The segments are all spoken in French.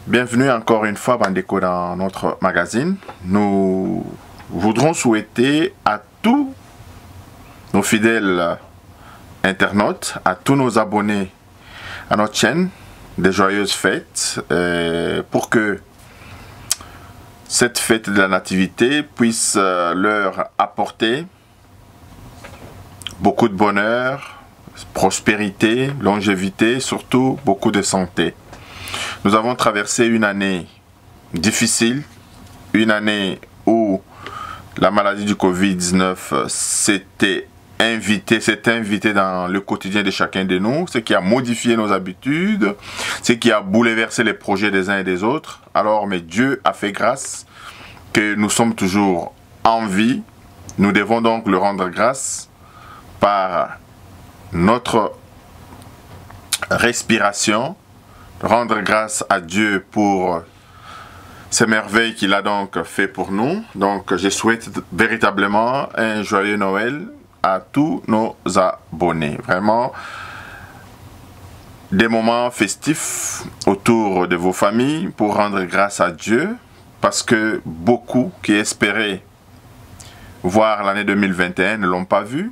Bienvenue encore une fois Bandeko dans notre magazine. Nous voudrons souhaiter à tous nos fidèles internautes, à tous nos abonnés à notre chaîne, des joyeuses fêtes pour que cette fête de la nativité puisse leur apporter beaucoup de bonheur, prospérité, longévité, surtout beaucoup de santé. Nous avons traversé une année difficile, une année où la maladie du Covid-19 s'était invitée dans le quotidien de chacun de nous, ce qui a modifié nos habitudes, ce qui a bouleversé les projets des uns et des autres. Alors, mais Dieu a fait grâce que nous sommes toujours en vie. Nous devons donc le rendre grâce par notre respiration, rendre grâce à Dieu pour ces merveilles qu'il a donc fait pour nous. Donc je souhaite véritablement un joyeux Noël à tous nos abonnés. Vraiment des moments festifs autour de vos familles pour rendre grâce à Dieu, parce que beaucoup qui espéraient voir l'année 2021 ne l'ont pas vu,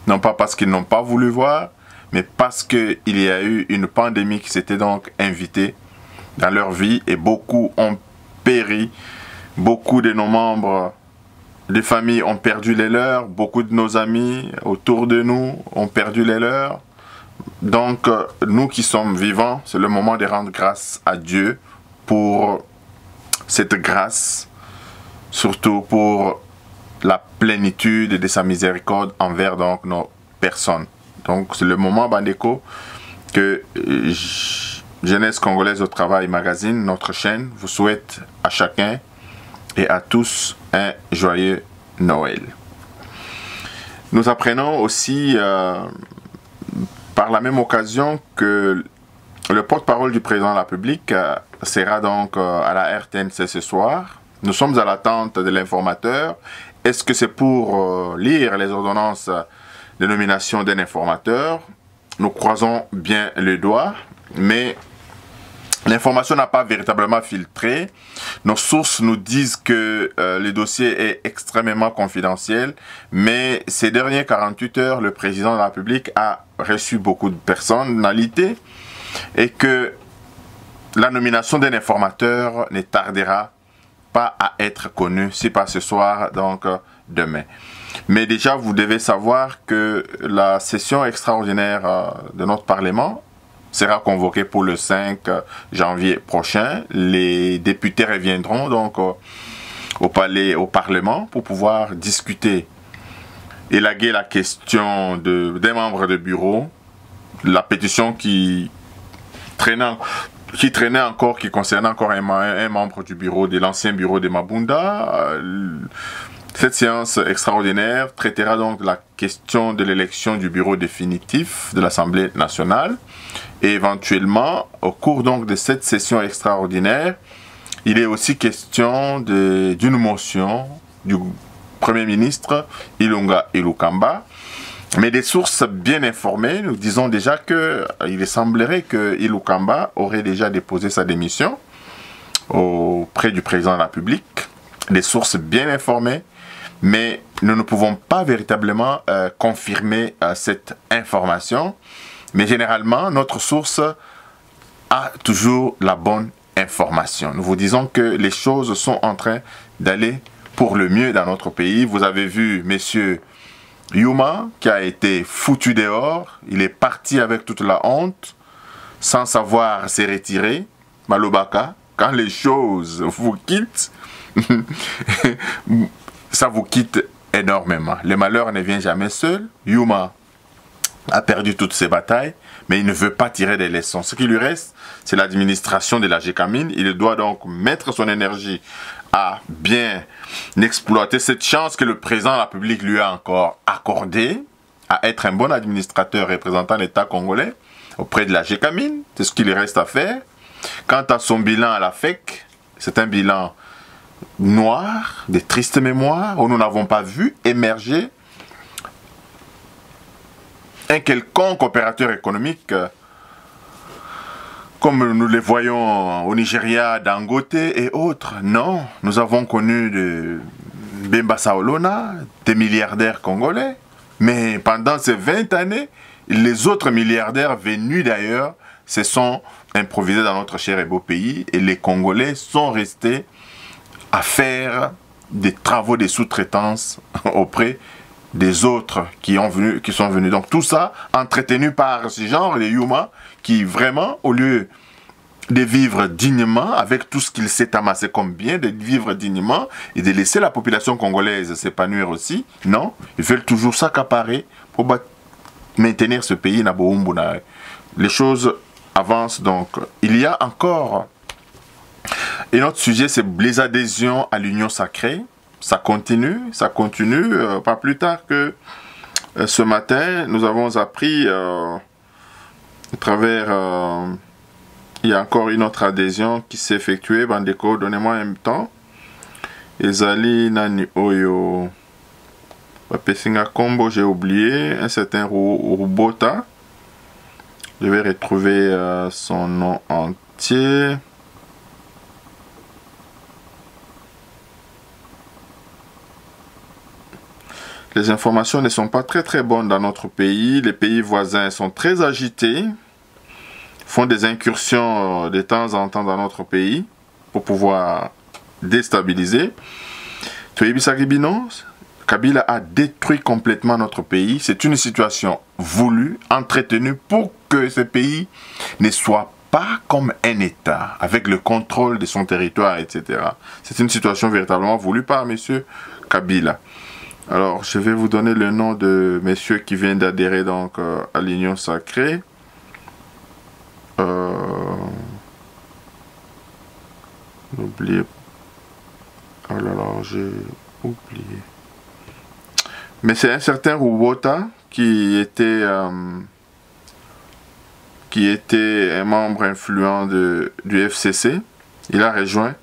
non pas parce qu'ils n'ont pas voulu voir, mais parce qu'il y a eu une pandémie qui s'était donc invitée dans leur vie et beaucoup ont péri. Beaucoup de nos membres de famille ont perdu les leurs, beaucoup de nos amis autour de nous ont perdu les leurs. Donc nous qui sommes vivants, c'est le moment de rendre grâce à Dieu pour cette grâce, surtout pour la plénitude de sa miséricorde envers donc nos personnes. Donc c'est le moment Bandeko que Jeunesse Congolaise au Travail Magazine, notre chaîne, vous souhaite à chacun et à tous un joyeux Noël. Nous apprenons aussi par la même occasion que le porte-parole du président de la République sera donc à la RTNC ce soir. Nous sommes à l'attente de l'informateur. Est-ce que c'est pour lire les ordonnances de nomination d'un informateur? Nous croisons bien les doigts, mais l'information n'a pas véritablement filtré. Nos sources nous disent que le dossier est extrêmement confidentiel, mais ces dernières 48 heures, le président de la République a reçu beaucoup de personnalités et que la nomination d'un informateur ne tardera pas à être connue, si pas ce soir, donc demain. Mais déjà, vous devez savoir que la session extraordinaire de notre Parlement sera convoquée pour le 5 janvier prochain. Les députés reviendront donc au Parlement pour pouvoir discuter, élaguer la question des membres de bureau, la pétition qui traînait encore, qui concernait encore un membre du bureau, de l'ancien bureau de Mabunda. Cette séance extraordinaire traitera donc la question de l'élection du bureau définitif de l'Assemblée nationale. Et éventuellement, au cours donc de cette session extraordinaire, il est aussi question d'une motion du Premier ministre Ilunga Ilukamba. Mais des sources bien informées nous disons déjà qu'il semblerait que Ilukamba aurait déjà déposé sa démission auprès du président de la République. Des sources bien informées, mais nous ne pouvons pas véritablement confirmer cette information. Mais généralement, notre source a toujours la bonne information. Nous vous disons que les choses sont en train d'aller pour le mieux dans notre pays. Vous avez vu monsieur Yuma qui a été foutu dehors. Il est parti avec toute la honte, sans savoir se retirer. Malobaka, quand les choses vous quittent, ça vous quitte énormément. Le malheur ne vient jamais seul. Yuma a perdu toutes ses batailles, mais il ne veut pas tirer des leçons. Ce qui lui reste, c'est l'administration de la Gécamine. Il doit donc mettre son énergie à bien exploiter cette chance que le président de la République lui a encore accordée, à être un bon administrateur représentant l'État congolais auprès de la Gécamine. C'est ce qu'il lui reste à faire. Quant à son bilan à la FEC, c'est un bilan noir, de tristes mémoires, où nous n'avons pas vu émerger un quelconque opérateur économique comme nous les voyons au Nigeria, Dangote et autres. Non, nous avons connu de Bemba Saolona, des milliardaires congolais. Mais pendant ces 20 années, les autres milliardaires venus d'ailleurs se sont improvisés dans notre cher et beau pays. Et les Congolais sont restés à faire des travaux de sous-traitance auprès des autres qui sont venus. Donc tout ça entretenu par ce genre de Yuma qui vraiment, au lieu de vivre dignement avec tout ce qu'il s'est amassé comme bien, de vivre dignement et de laisser la population congolaise s'épanouir aussi, non, ils veulent toujours s'accaparer pour maintenir ce pays. Les choses avancent donc. Il y a encore un autre sujet, c'est les adhésions à l'Union sacrée. Ça continue, pas plus tard que ce matin, nous avons appris à travers... il y a encore une autre adhésion qui s'est effectuée. Bandeko, donnez-moi un temps. Ezali Nani Oyo. Papesinga Kombo, j'ai oublié. Un certain Rubota. Je vais retrouver son nom entier. Les informations ne sont pas très bonnes dans notre pays. Les pays voisins sont très agités. Font des incursions de temps en temps dans notre pays pour pouvoir déstabiliser. Kabila a détruit complètement notre pays. C'est une situation voulue, entretenue pour que ce pays ne soit pas comme un État, avec le contrôle de son territoire, etc. C'est une situation véritablement voulue par M. Kabila. Alors, je vais vous donner le nom de messieurs qui viennent d'adhérer donc à l'Union sacrée. N'oubliez pas. Oh là là, j'ai oublié. Mais c'est un certain Rubota qui était un membre influent du FCC. Il a rejoint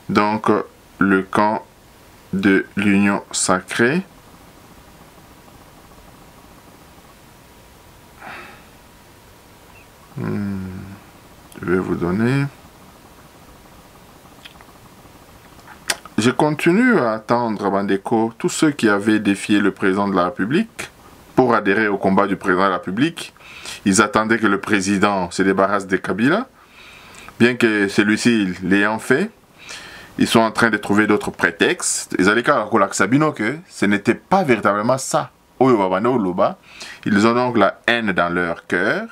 donc le camp de l'Union sacrée. Je vais vous donner. Je continue à attendre, Bandeko, tous ceux qui avaient défié le président de la République pour adhérer au combat du président de la République. Ils attendaient que le président se débarrasse de Kabila. Bien que celui-ci l'ayant fait, ils sont en train de trouver d'autres prétextes. Ils allaient que ce n'était pas véritablement ça. Ils ont donc la haine dans leur cœur.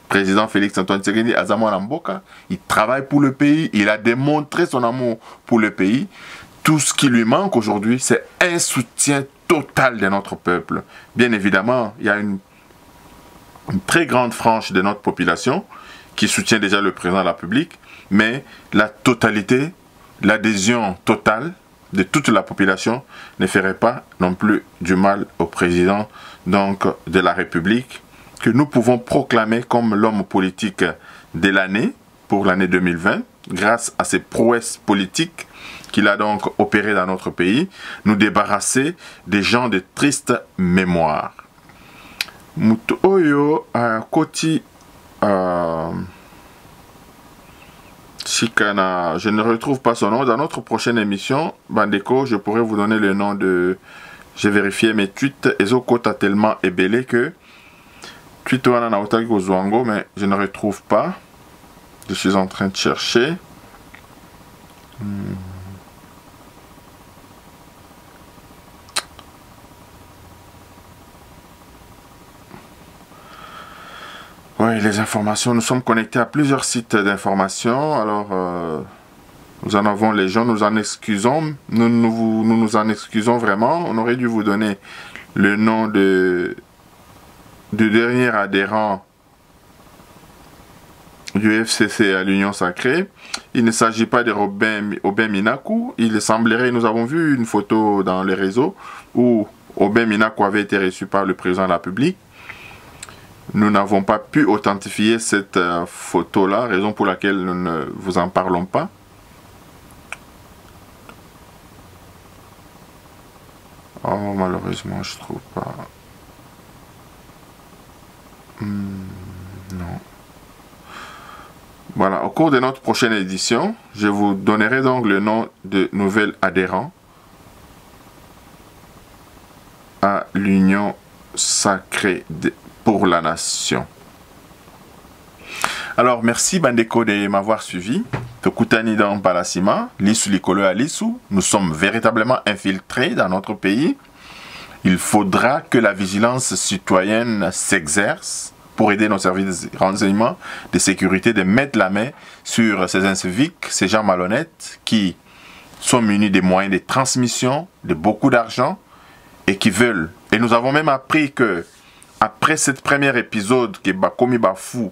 Président Félix Antoine Tshisekedi Azamouana Mboka, il travaille pour le pays, il a démontré son amour pour le pays. Tout ce qui lui manque aujourd'hui, c'est un soutien total de notre peuple. Bien évidemment, il y a une très grande frange de notre population qui soutient déjà le président de la République, mais la totalité, l'adhésion totale de toute la population ne ferait pas non plus du mal au président donc, de la République, que nous pouvons proclamer comme l'homme politique de l'année, pour l'année 2020, grâce à ses prouesses politiques qu'il a donc opérées dans notre pays, nous débarrasser des gens de triste mémoire. Mutu Oyo Koti Chikana, je ne retrouve pas son nom. Dans notre prochaine émission, Bandeko, je pourrais vous donner le nom de... J'ai vérifié mes tweets. Ezoko a tellement ébellé que tweet wana na otaki kozwango, mais je ne retrouve pas. Je suis en train de chercher. Oui, les informations, nous sommes connectés à plusieurs sites d'information. Alors, nous en avons les gens, nous en excusons. Nous nous en excusons vraiment. On aurait dû vous donner le nom du dernier adhérent du FCC à l'Union sacrée. Il ne s'agit pas de Aubin Minaku. Il semblerait, nous avons vu une photo dans les réseaux où Aubin Minaku avait été reçu par le président de la République. Nous n'avons pas pu authentifier cette photo-là, raison pour laquelle nous ne vous en parlons pas. Oh, malheureusement, je trouve pas. Non. Voilà, au cours de notre prochaine édition, je vous donnerai donc le nom de nouvel adhérent à l'Union sacrée pour la nation. Alors, merci Bandeko de m'avoir suivi. Tokutani dans Palasima, Lisu Likolo à Lisu. Nous sommes véritablement infiltrés dans notre pays. Il faudra que la vigilance citoyenne s'exerce pour aider nos services de renseignement, de sécurité, de mettre la main sur ces inciviques, ces gens malhonnêtes qui sont munis des moyens de transmission, de beaucoup d'argent et qui veulent. Et nous avons même appris que après cette première épisode que Bakomi Bafou,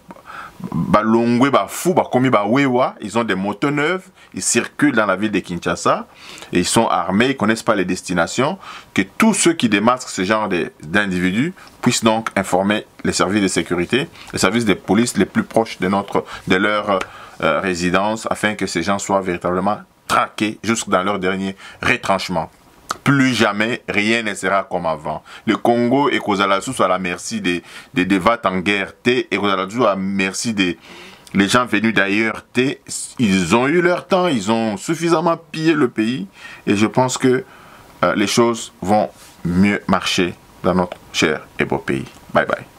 Balongwe Bafou, Bakomi Bawewa, ils ont des motos neuves, ils circulent dans la ville de Kinshasa et ils sont armés, ils ne connaissent pas les destinations, que tous ceux qui démasquent ce genre d'individus puissent donc informer les services de sécurité, les services de police les plus proches de leur résidence, afin que ces gens soient véritablement traqués jusque dans leur dernier retranchement. Plus jamais, rien ne sera comme avant. Le Congo et Kozalasu sont à la merci des vats en guerre, et Kozalasu à la merci des les gens venus d'ailleurs. Ils ont eu leur temps, ils ont suffisamment pillé le pays, et je pense que les choses vont mieux marcher dans notre cher et beau pays. Bye bye.